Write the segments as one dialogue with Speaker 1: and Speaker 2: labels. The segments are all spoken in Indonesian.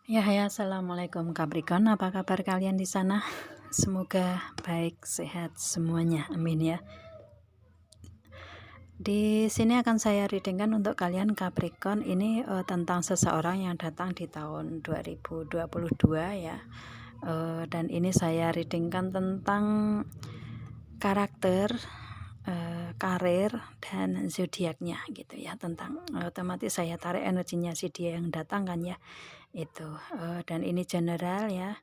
Speaker 1: Ya, hai, assalamualaikum Capricorn. Apa kabar kalian di sana? Semoga baik, sehat semuanya. Amin ya. Di sini akan saya readingkan untuk kalian Capricorn. Ini tentang seseorang yang datang di tahun 2022 ya. Dan ini saya readingkan tentang karakter, karir dan zodiaknya gitu ya. Tentang otomatis saya tarik energinya si dia yang datang kan ya. Itu dan ini general ya.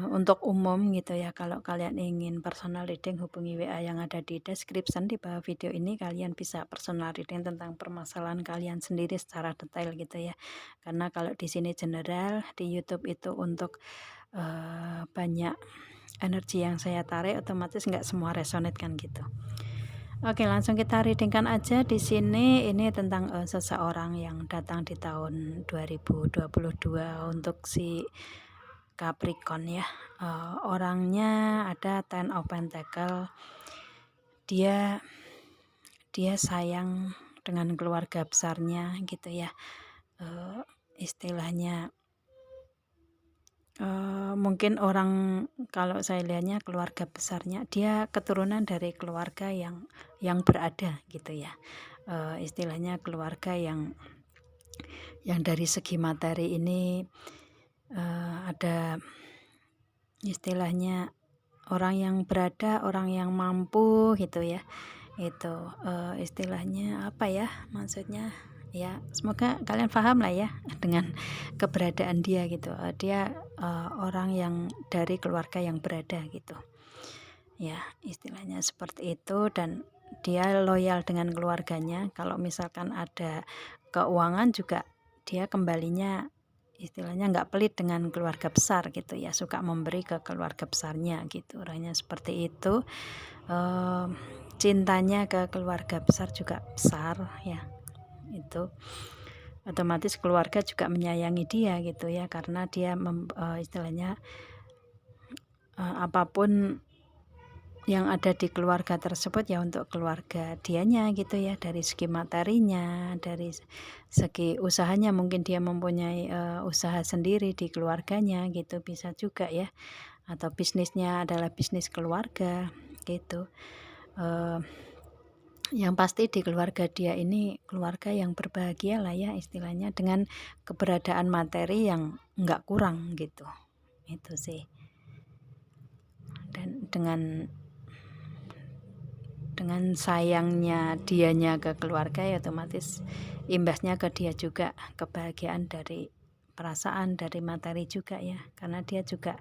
Speaker 1: Untuk umum gitu ya, kalau kalian ingin personal reading hubungi WA yang ada di description di bawah video ini. Kalian bisa personal reading tentang permasalahan kalian sendiri secara detail gitu ya. Karena kalau di sini general, di YouTube itu untuk banyak energi yang saya tarik, otomatis nggak semua resonate kan gitu. Oke, langsung kita readingkan aja di sini. Ini tentang seseorang yang datang di tahun 2022 untuk si Capricorn ya. Orangnya ada Ten of Pentacle. Dia sayang dengan keluarga besarnya gitu ya. Istilahnya mungkin orang, kalau saya lihatnya keluarga besarnya, dia keturunan dari keluarga yang berada gitu ya. Istilahnya keluarga yang dari segi materi ini ada istilahnya orang yang berada, orang yang mampu gitu ya. Itu istilahnya apa ya, maksudnya ya, semoga kalian paham lah ya dengan keberadaan dia gitu. Dia orang yang dari keluarga yang berada gitu ya, istilahnya seperti itu. Dan dia loyal dengan keluarganya. Kalau misalkan ada keuangan juga, dia kembalinya istilahnya nggak pelit dengan keluarga besar gitu ya, suka memberi ke keluarga besarnya gitu. Orangnya seperti itu. Cintanya ke keluarga besar juga besar ya. Itu otomatis keluarga juga menyayangi dia gitu ya, karena dia istilahnya apapun yang ada di keluarga tersebut ya untuk keluarga dianya gitu ya. Dari segi materinya, dari segi usahanya, mungkin dia mempunyai usaha sendiri di keluarganya gitu, bisa juga ya. Atau bisnisnya adalah bisnis keluarga gitu. Yang pasti di keluarga dia ini keluarga yang berbahagia lah ya, istilahnya dengan keberadaan materi yang nggak kurang gitu. Itu sih. Dan dengan sayangnya dianya ke keluarga ya, otomatis imbasnya ke dia juga kebahagiaan dari perasaan, dari materi juga ya. Karena dia juga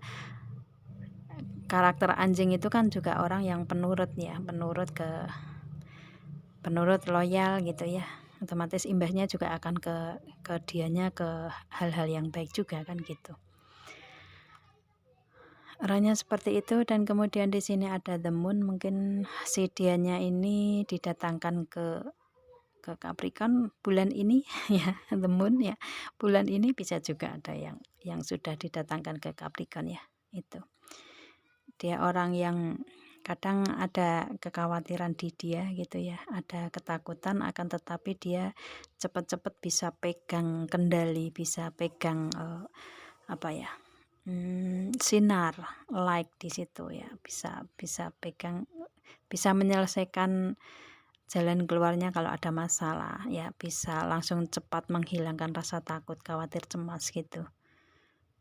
Speaker 1: karakter anjing itu kan juga orang yang penurut ya, penurut loyal gitu ya. Otomatis imbasnya juga akan ke dianya, ke hal-hal yang baik juga kan gitu. Orangnya seperti itu. Dan kemudian di sini ada the moon. Mungkin si dianya ini didatangkan ke Capricorn bulan ini ya, the moon ya. Bulan ini bisa juga ada yang sudah didatangkan ke Capricorn ya. Itu. Dia orang yang kadang ada kekhawatiran di dia gitu ya, ada ketakutan, akan tetapi dia cepat-cepat bisa pegang kendali, bisa pegang apa ya, sinar light di situ ya, bisa pegang, bisa menyelesaikan jalan keluarnya kalau ada masalah ya, bisa langsung cepat menghilangkan rasa takut, khawatir, cemas gitu.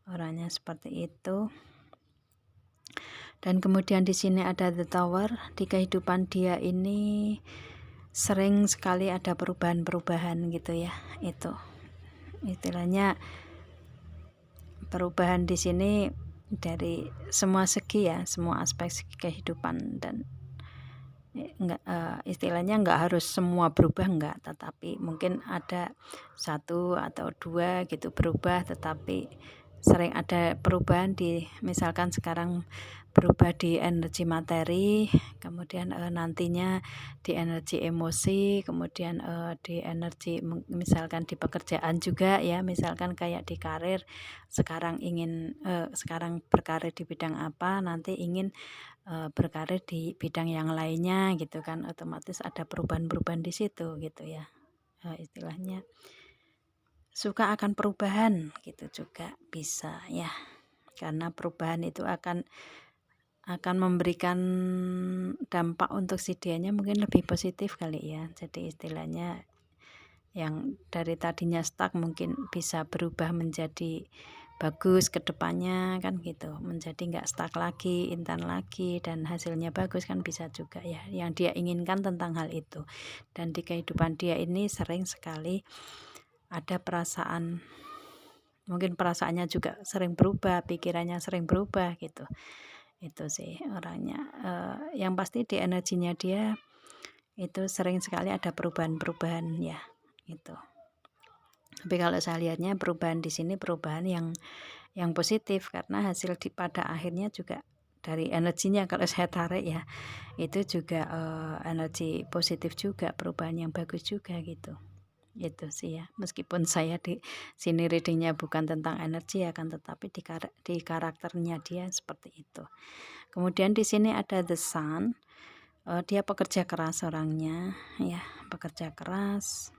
Speaker 1: Orangnya seperti itu. Dan kemudian di sini ada the tower. Di kehidupan dia ini sering sekali ada perubahan-perubahan gitu ya. Itu istilahnya perubahan di sini dari semua segi ya, semua aspek kehidupan. Dan enggak, istilahnya enggak harus semua berubah, enggak, tetapi mungkin ada satu atau dua gitu berubah, tetapi sering ada perubahan di, misalkan sekarang berubah di energi materi, kemudian nantinya di energi emosi, kemudian di energi misalkan di pekerjaan juga ya, misalkan kayak di karir, sekarang sekarang berkarir di bidang apa, nanti ingin berkarir di bidang yang lainnya gitu kan, otomatis ada perubahan-perubahan di situ gitu ya. Istilahnya suka akan perubahan gitu juga bisa ya, karena perubahan itu akan memberikan dampak untuk si dianya mungkin lebih positif kali ya. Jadi istilahnya yang dari tadinya stuck mungkin bisa berubah menjadi bagus ke depannya kan gitu, menjadi nggak stuck lagi, intan lagi, dan hasilnya bagus kan bisa juga ya, yang dia inginkan tentang hal itu. Dan di kehidupan dia ini sering sekali ada perasaan, mungkin perasaannya juga sering berubah, pikirannya sering berubah gitu. Itu sih orangnya. Yang pasti di energinya dia itu sering sekali ada perubahan-perubahan ya itu. Tapi kalau saya lihatnya perubahan di sini perubahan yang positif, karena hasil pada akhirnya juga dari energinya kalau saya tarik ya itu juga energi positif juga, perubahan yang bagus juga gitu. Itu sih ya, meskipun saya di sini readingnya bukan tentang energi akan tetapi di karakternya dia seperti itu. Kemudian di sini ada the sun. Dia pekerja keras orangnya ya, pekerja keras.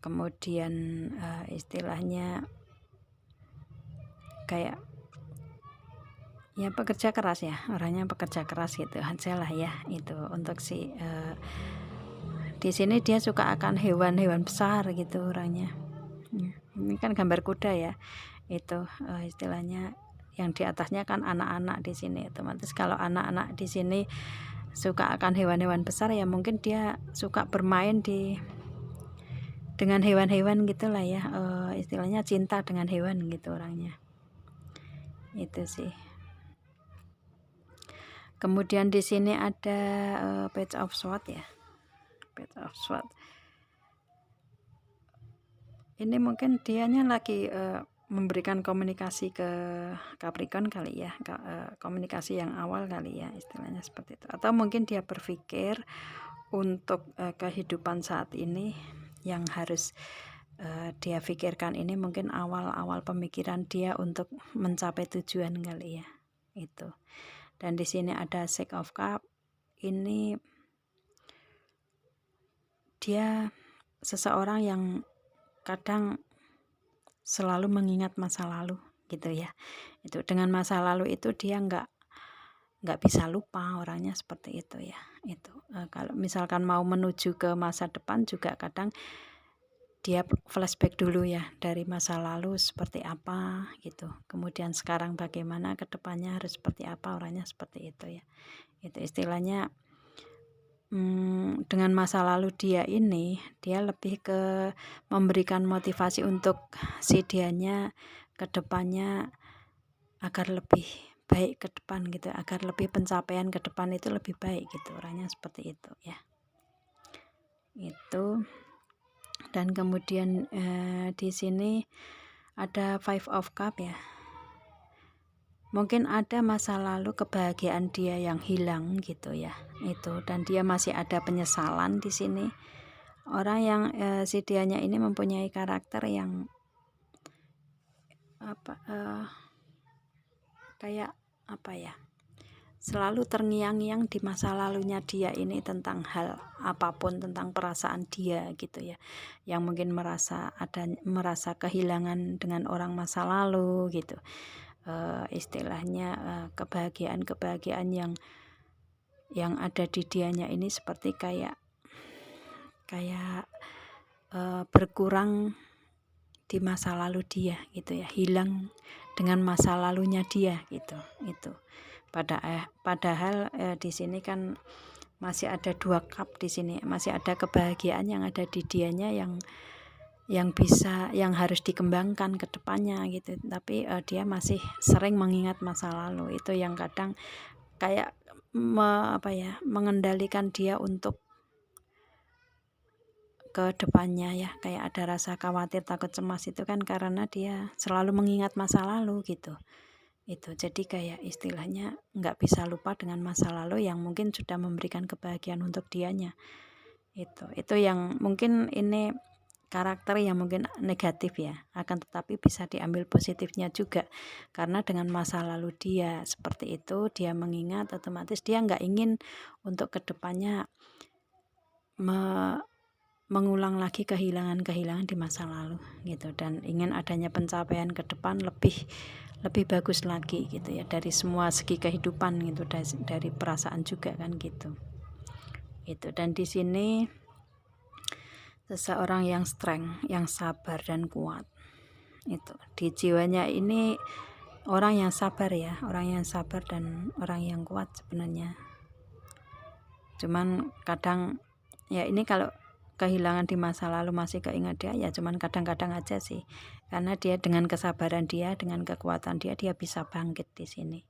Speaker 1: Kemudian istilahnya kayak ya pekerja keras ya, orangnya pekerja keras gitu aja lah ya. Itu untuk si di sini dia suka akan hewan-hewan besar gitu orangnya. Ini kan gambar kuda ya, itu istilahnya yang di atasnya kan anak-anak di sini. Otomatis kalau anak-anak di sini suka akan hewan-hewan besar ya mungkin dia suka bermain dengan hewan-hewan gitulah ya, istilahnya cinta dengan hewan gitu orangnya. Itu sih. Kemudian di sini ada Page of Swords ya, Page of Swords. Ini mungkin dianya lagi memberikan komunikasi ke Capricorn kali ya, komunikasi yang awal kali ya, istilahnya seperti itu. Atau mungkin dia berpikir untuk kehidupan saat ini yang harus dia pikirkan ini mungkin awal-awal pemikiran dia untuk mencapai tujuan kali ya itu. Dan di sini ada Six of Cups. Ini dia seseorang yang kadang selalu mengingat masa lalu gitu ya. Itu dengan masa lalu itu dia nggak bisa lupa, orangnya seperti itu ya. Itu kalau misalkan mau menuju ke masa depan juga kadang dia flashback dulu ya, dari masa lalu seperti apa gitu, kemudian sekarang bagaimana, kedepannya harus seperti apa, orangnya seperti itu ya. Itu istilahnya dengan masa lalu dia ini, dia lebih ke memberikan motivasi untuk si dianya kedepannya agar lebih baik ke depan gitu, agar lebih pencapaian ke depan itu lebih baik gitu, orangnya seperti itu ya. Itu. Dan kemudian di sini ada Five of Cups ya. Mungkin ada masa lalu kebahagiaan dia yang hilang gitu ya. Itu, dan dia masih ada penyesalan di sini. Orang yang si dianya ini mempunyai karakter yang kayak apa ya? Selalu terngiang-ngiang di masa lalunya dia ini tentang hal apapun, tentang perasaan dia gitu ya, yang mungkin merasa kehilangan dengan orang masa lalu gitu, istilahnya kebahagiaan yang ada di dianya ini seperti kayak berkurang di masa lalu dia gitu ya, hilang dengan masa lalunya dia gitu. Itu padahal di sini kan masih ada 2 cup di sini, masih ada kebahagiaan yang ada di dianya yang harus dikembangkan ke depannya gitu. Tapi dia masih sering mengingat masa lalu, itu yang kadang kayak mengendalikan dia untuk ke depannya ya, kayak ada rasa khawatir, takut, cemas itu kan karena dia selalu mengingat masa lalu gitu. Itu jadi kayak istilahnya nggak bisa lupa dengan masa lalu yang mungkin sudah memberikan kebahagiaan untuk dianya. Itu yang mungkin ini karakter yang mungkin negatif ya, akan tetapi bisa diambil positifnya juga, karena dengan masa lalu dia seperti itu, dia mengingat, otomatis dia nggak ingin untuk kedepannya mengulang lagi kehilangan-kehilangan di masa lalu gitu, dan ingin adanya pencapaian ke depan lebih bagus lagi gitu ya, dari semua segi kehidupan gitu, dari perasaan juga kan gitu. Itu, dan di sini seseorang yang strength, yang sabar dan kuat. Itu di jiwanya ini orang yang sabar ya, orang yang sabar dan orang yang kuat sebenarnya. Cuman kadang ya ini kalau kehilangan di masa lalu masih keingat dia, ya cuman kadang-kadang aja sih, karena dia dengan kesabaran dia, dengan kekuatan dia bisa bangkit di sini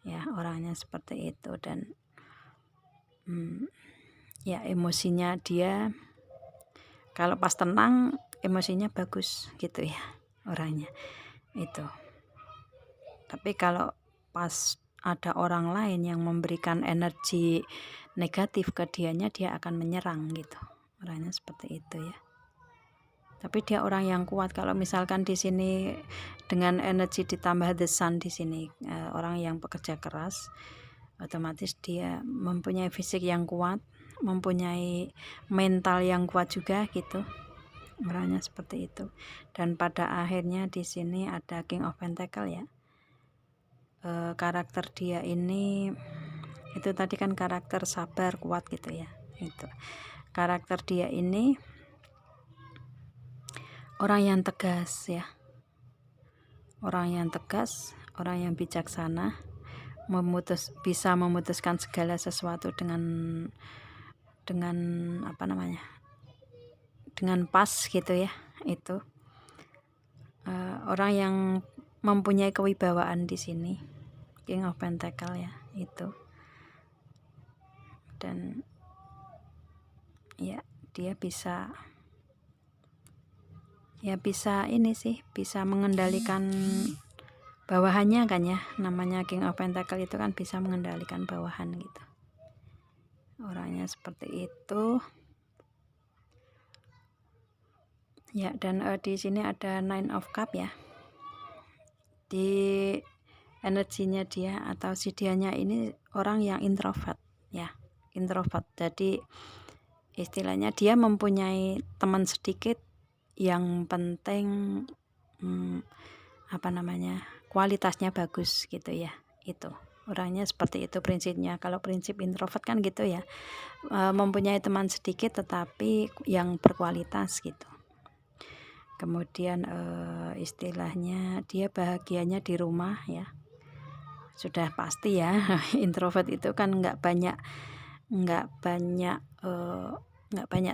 Speaker 1: ya, orangnya seperti itu. Dan ya emosinya dia kalau pas tenang emosinya bagus gitu ya orangnya itu, tapi kalau pas ada orang lain yang memberikan energi negatif ke dianya, dia akan menyerang gitu, orangnya seperti itu ya. Tapi dia orang yang kuat. Kalau misalkan di sini dengan energi ditambah the sun di sini, orang yang pekerja keras, otomatis dia mempunyai fisik yang kuat, mempunyai mental yang kuat juga gitu, orangnya seperti itu. Dan pada akhirnya di sini ada King of Pentacle ya. Karakter dia ini itu tadi kan karakter sabar kuat gitu ya. Itu karakter dia ini orang yang tegas ya, orang yang tegas, orang yang bijaksana, bisa memutuskan segala sesuatu dengan apa namanya, dengan pas gitu ya. Itu orang yang mempunyai kewibawaan di sini, King of Pentacle ya itu. Dan ya dia bisa ini sih, bisa mengendalikan bawahannya kan ya, namanya King of Pentacle itu kan bisa mengendalikan bawahan gitu, orangnya seperti itu ya. Dan di sini ada Nine of Cup ya, di energinya dia atau si dianya ini orang yang introvert ya, introvert. Jadi istilahnya dia mempunyai teman sedikit, yang penting apa namanya, kualitasnya bagus gitu ya. Itu orangnya seperti itu prinsipnya. Kalau prinsip introvert kan gitu ya, mempunyai teman sedikit tetapi yang berkualitas gitu. Kemudian istilahnya dia bahagianya di rumah ya, sudah pasti ya. Introvert itu kan nggak banyak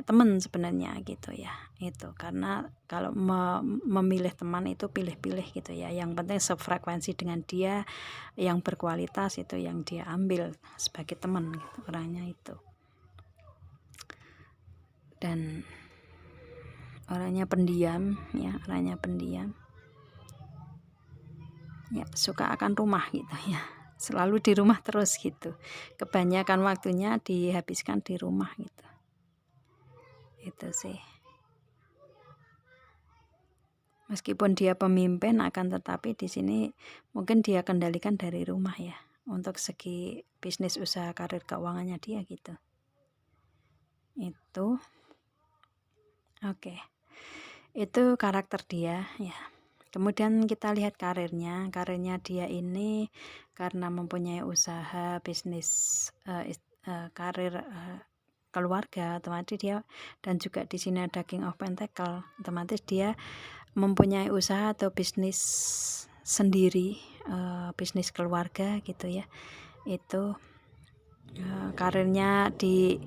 Speaker 1: teman sebenarnya gitu ya. Itu karena kalau memilih teman itu pilih-pilih gitu ya, yang penting sefrekuensi dengan dia, yang berkualitas itu yang dia ambil sebagai teman gitu, orangnya itu. Dan orangnya pendiam ya, orangnya pendiam ya, suka akan rumah gitu ya, selalu di rumah terus gitu, kebanyakan waktunya dihabiskan di rumah gitu. Itu sih, meskipun dia pemimpin akan tetapi di sini mungkin dia kendalikan dari rumah ya, untuk segi bisnis, usaha, karir, keuangannya dia gitu. Itu oke. Itu karakter dia ya. Kemudian kita lihat karirnya dia ini karena mempunyai usaha, bisnis, karir, keluarga, otomatis dia, dan juga di sini ada King of Pentacle, otomatis dia mempunyai usaha atau bisnis sendiri, bisnis keluarga gitu ya. Itu karirnya di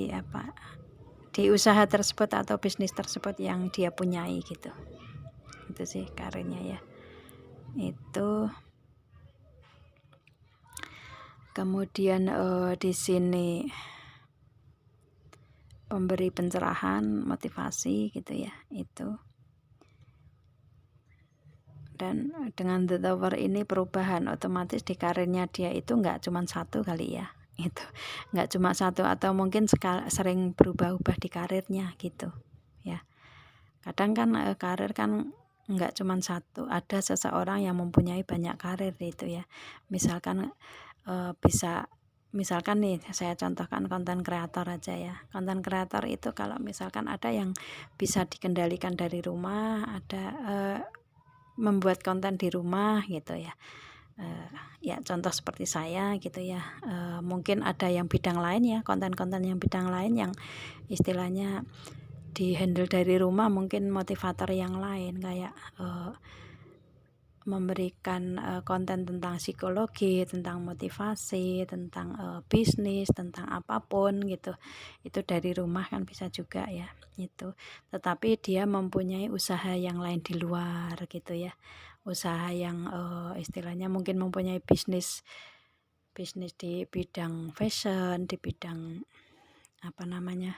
Speaker 1: apa, di usaha tersebut atau bisnis tersebut yang dia punyai gitu. Itu sih karirnya ya. Itu kemudian di sini pemberi pencerahan, motivasi gitu ya. Itu, dan dengan The Tower ini perubahan, otomatis di karirnya dia itu nggak cuma satu kali ya, itu nggak cuma satu, atau mungkin sering berubah-ubah di karirnya gitu ya. Kadang kan karir kan nggak cuma satu, ada seseorang yang mempunyai banyak karir itu ya. Misalkan bisa misalkan nih saya contohkan konten kreator aja ya. Konten kreator itu kalau misalkan ada yang bisa dikendalikan dari rumah, ada membuat konten di rumah gitu ya. Ya contoh seperti saya gitu ya. Mungkin ada yang bidang lain ya, konten-konten yang bidang lain yang istilahnya di handle dari rumah, mungkin motivator yang lain kayak memberikan konten tentang psikologi, tentang motivasi, tentang bisnis, tentang apapun gitu. Itu dari rumah kan bisa juga ya itu. Tetapi dia mempunyai usaha yang lain di luar gitu ya. Usaha yang istilahnya mungkin mempunyai bisnis di bidang fashion, di bidang apa namanya,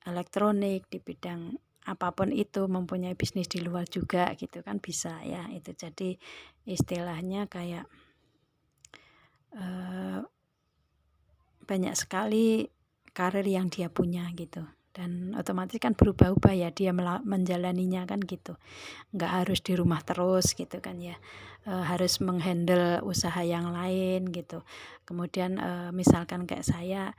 Speaker 1: elektronik, di bidang apapun itu, mempunyai bisnis di luar juga gitu kan bisa ya. Itu jadi istilahnya kayak banyak sekali karir yang dia punya gitu, dan otomatis kan berubah-ubah ya dia menjalaninya kan gitu, nggak harus di rumah terus gitu kan ya. Harus menghandle usaha yang lain gitu. Kemudian misalkan kayak saya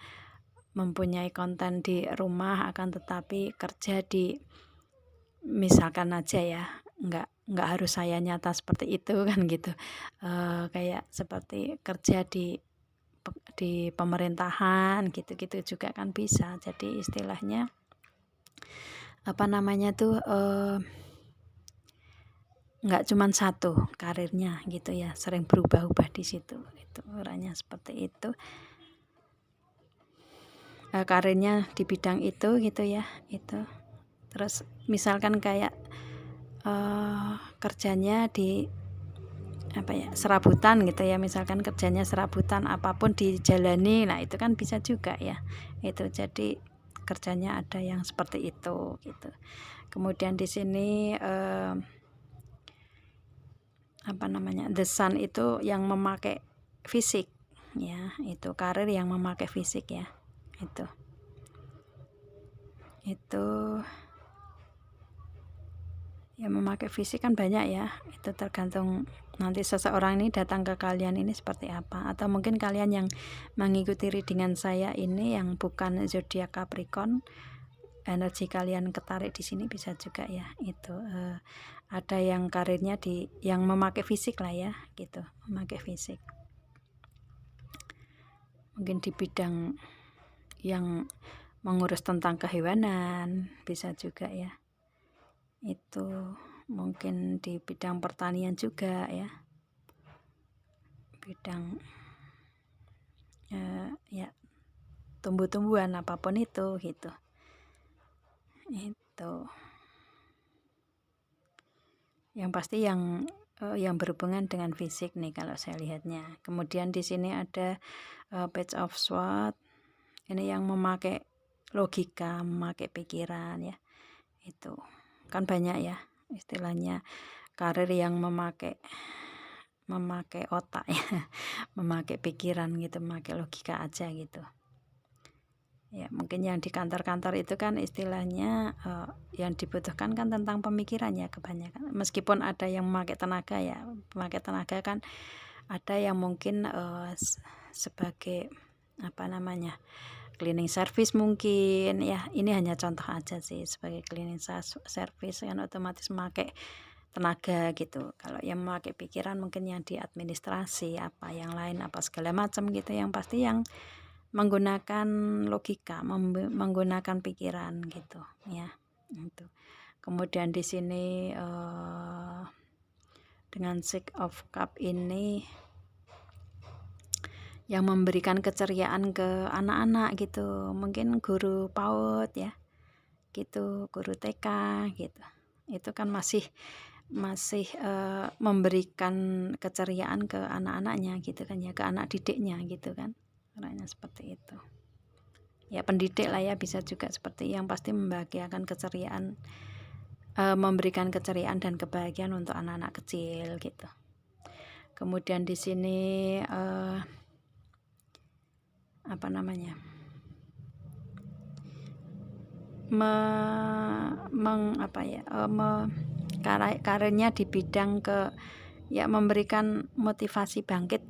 Speaker 1: mempunyai konten di rumah, akan tetapi kerja di, misalkan aja ya, nggak harus saya nyata seperti itu kan gitu. Kayak seperti kerja di pemerintahan gitu-gitu juga kan bisa. Jadi istilahnya apa namanya tuh, nggak cuman satu karirnya gitu ya, sering berubah-ubah di situ. Itu orangnya seperti itu. Karirnya di bidang itu gitu ya, itu. Terus misalkan kayak kerjanya di apa ya, serabutan gitu ya, misalkan kerjanya serabutan, apapun dijalani, nah itu kan bisa juga ya. Itu jadi kerjanya ada yang seperti itu gitu. Kemudian di sini apa namanya, The Sun itu yang memakai fisik ya, itu karir yang memakai fisik ya. Itu yang memakai fisik kan banyak ya. Itu tergantung nanti seseorang ini datang ke kalian ini seperti apa, atau mungkin kalian yang mengikuti readingan saya ini yang bukan zodiak Capricorn, energi kalian ketarik di sini bisa juga ya. Itu ada yang karirnya di yang memakai fisik lah ya gitu, memakai fisik, mungkin di bidang yang mengurus tentang kehewanan bisa juga ya. Itu mungkin di bidang pertanian juga ya, bidang ya tumbuh-tumbuhan apapun itu gitu. Itu yang pasti yang berhubungan dengan fisik nih kalau saya lihatnya. Kemudian di sini ada Page of Swords, ini yang memakai logika, memakai pikiran ya. Itu kan banyak ya istilahnya karir yang memakai otak ya, memakai pikiran gitu, memakai logika aja gitu ya. Mungkin yang di kantor-kantor itu kan istilahnya yang dibutuhkan kan tentang pemikiran ya kebanyakan, meskipun ada yang memakai tenaga ya. Memakai tenaga kan ada yang mungkin sebagai apa namanya, cleaning service mungkin ya. Ini hanya contoh aja sih, sebagai cleaning service kan otomatis memakai tenaga gitu. Kalau yang memakai pikiran mungkin yang di administrasi apa yang lain apa segala macam gitu, yang pasti yang menggunakan logika, menggunakan pikiran gitu ya. Itu. Kemudian di sini dengan Six of Cup ini yang memberikan keceriaan ke anak-anak gitu, mungkin guru PAUD ya gitu, guru TK gitu. Itu kan masih memberikan keceriaan ke anak-anaknya gitu kan ya, ke anak didiknya gitu kan, orangnya seperti itu ya. Pendidik lah ya, bisa juga seperti, yang pasti membahagiakan keceriaan, memberikan keceriaan dan kebahagiaan untuk anak-anak kecil gitu. Kemudian di sini apa namanya, karirnya di bidang ke ya, memberikan motivasi bangkit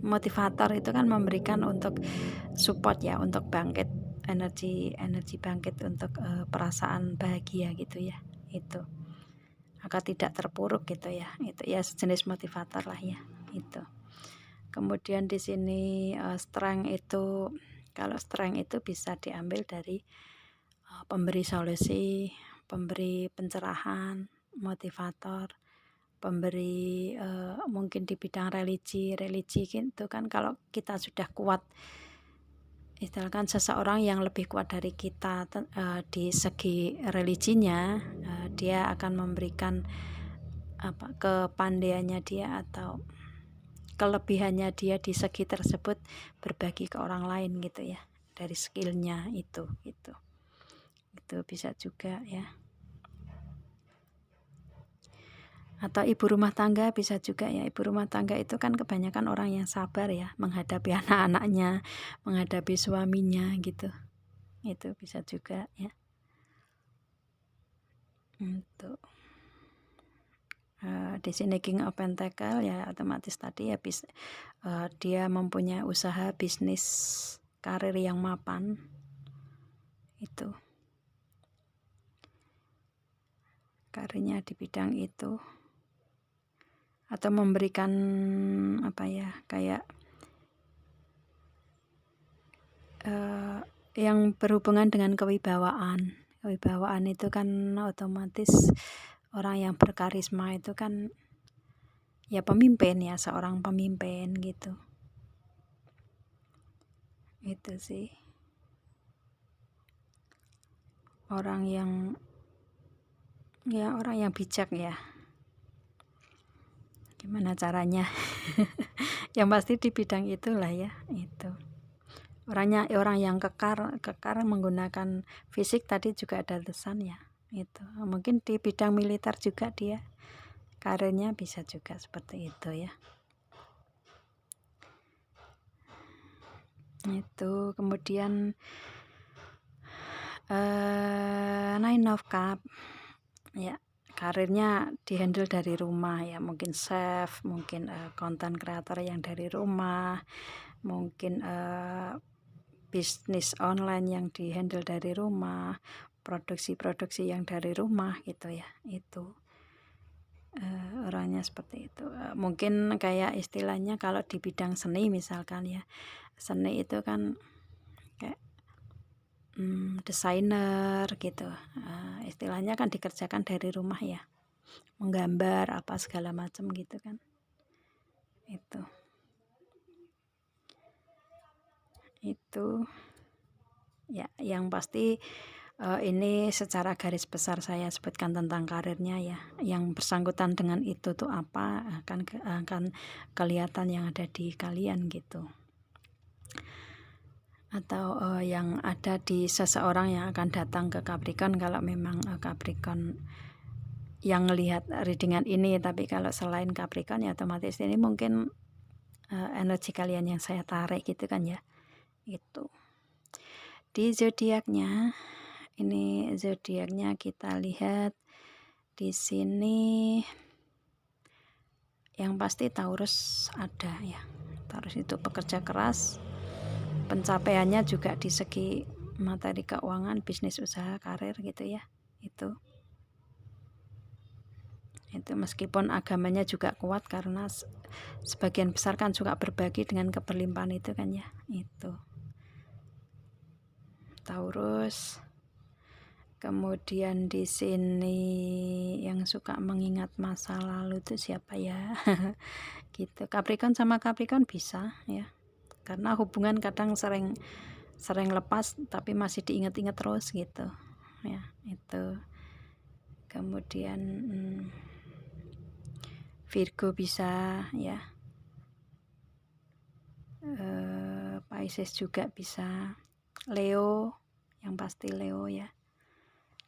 Speaker 1: motivator itu kan memberikan untuk support ya, untuk bangkit energi bangkit untuk perasaan bahagia gitu ya, itu agar tidak terpuruk gitu ya, itu ya sejenis motivator lah ya itu. Kemudian di sini strength itu, kalau strength itu bisa diambil dari pemberi solusi, pemberi pencerahan, motivator, pemberi mungkin di bidang religi gitu kan. Kalau kita sudah kuat, istilahkan seseorang yang lebih kuat dari kita di segi religinya, dia akan memberikan kepandaiannya dia atau kelebihannya dia di segi tersebut berbagi ke orang lain gitu ya, dari skillnya itu gitu. Itu bisa juga ya. Atau ibu rumah tangga bisa juga ya. Ibu rumah tangga itu kan kebanyakan orang yang sabar ya, menghadapi anak-anaknya, menghadapi suaminya gitu. Itu bisa juga ya. Untuk di sini King of Pentacle ya, otomatis tadi ya dia mempunyai usaha bisnis karir yang mapan itu, karirnya di bidang itu, atau memberikan kayak yang berhubungan dengan kewibawaan itu kan otomatis orang yang berkarisma itu kan ya pemimpin ya, seorang pemimpin gitu. Itu sih orang yang bijak ya, gimana caranya yang pasti di bidang itulah ya, itu orang yang kekar menggunakan fisik tadi juga ada lesan ya, itu mungkin di bidang militer juga dia karirnya bisa juga seperti itu ya. Itu kemudian Nine of Cup ya, karirnya dihandle dari rumah ya, mungkin chef, mungkin content creator yang dari rumah, mungkin bisnis online yang dihandle dari rumah, produksi yang dari rumah gitu ya. Itu orangnya seperti itu. Mungkin kayak istilahnya kalau di bidang seni misalkan ya, seni itu kan kayak desainer gitu, istilahnya kan dikerjakan dari rumah ya, menggambar apa segala macam gitu kan. Itu ya, yang pasti ini secara garis besar saya sebutkan tentang karirnya ya. Yang bersangkutan dengan itu tuh apa akan kelihatan yang ada di kalian gitu. Atau yang ada di seseorang yang akan datang ke Capricorn, kalau memang Capricorn yang melihat readingan ini. Tapi kalau selain Capricorn ya otomatis ini mungkin energi kalian yang saya tarik gitu kan ya. Itu di zodiaknya, ini zodiaknya kita lihat di sini, yang pasti Taurus ada ya. Taurus itu pekerja keras, pencapaiannya juga di segi materi keuangan, bisnis, usaha, karir gitu ya. Itu meskipun agamanya juga kuat karena sebagian besar kan suka berbagi dengan keberlimpahan itu kan ya. Itu Taurus. Kemudian di sini yang suka mengingat masa lalu itu siapa ya? Gitu. Capricorn sama Capricorn bisa ya. Karena hubungan kadang sering lepas tapi masih diingat-ingat terus gitu. Ya, itu. Kemudian Virgo bisa ya. Pisces juga bisa. Leo, yang pasti Leo ya.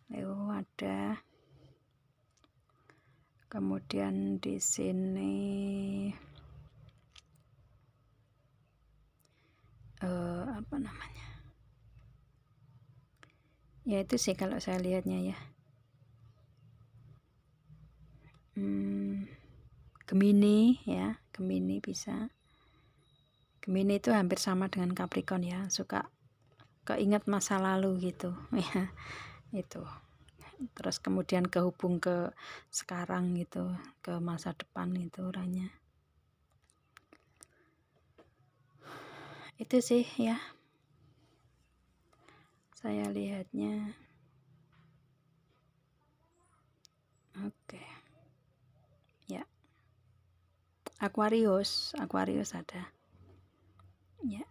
Speaker 1: Leo ada. Kemudian di sini ya itu sih kalau saya lihatnya ya. Gemini ya, Gemini bisa. Gemini itu hampir sama dengan Capricorn ya, suka keinget masa lalu gitu ya, itu. Terus kemudian kehubung ke sekarang gitu, ke masa depan itu orangnya. Itu sih ya, saya lihatnya. Oke. Ya. Aquarius ada. Ya.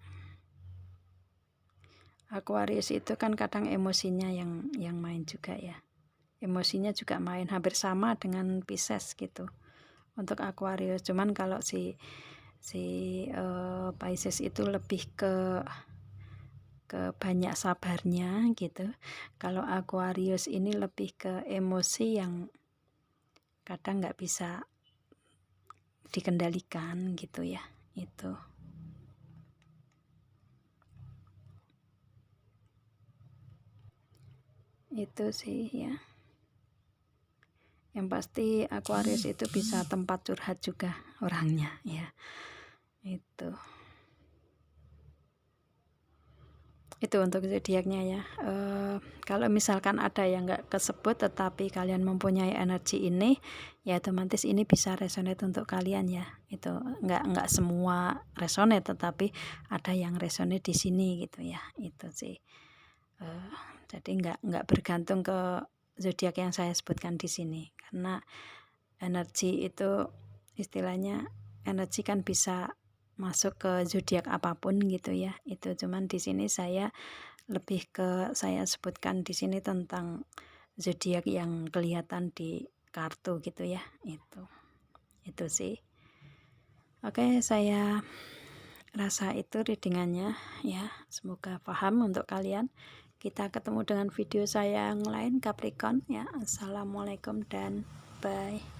Speaker 1: Aquarius itu kan kadang emosinya yang main juga ya. Emosinya juga main, hampir sama dengan Pisces gitu. Untuk Aquarius, cuman kalau si Pisces itu lebih ke banyak sabarnya gitu. Kalau Aquarius ini lebih ke emosi yang kadang nggak bisa dikendalikan gitu ya. Itu sih ya. Yang pasti Aquarius itu bisa tempat curhat juga orangnya ya. Itu untuk zodiaknya ya. Kalau misalkan ada yang nggak kesebut tetapi kalian mempunyai energi ini, ya otomatis ini bisa resonate untuk kalian ya. Itu nggak semua resonate, tetapi ada yang resonate di sini gitu ya. Itu sih. Jadi nggak bergantung ke zodiak yang saya sebutkan di sini, karena energi itu istilahnya, energi kan bisa masuk ke zodiak apapun gitu ya. Itu cuman di sini saya lebih ke, saya sebutkan di sini tentang zodiak yang kelihatan di kartu gitu ya. Itu sih. Oke, saya rasa itu readingannya ya. Semoga paham untuk kalian. Kita ketemu dengan video saya yang lain, Capricorn ya. Assalamualaikum dan bye.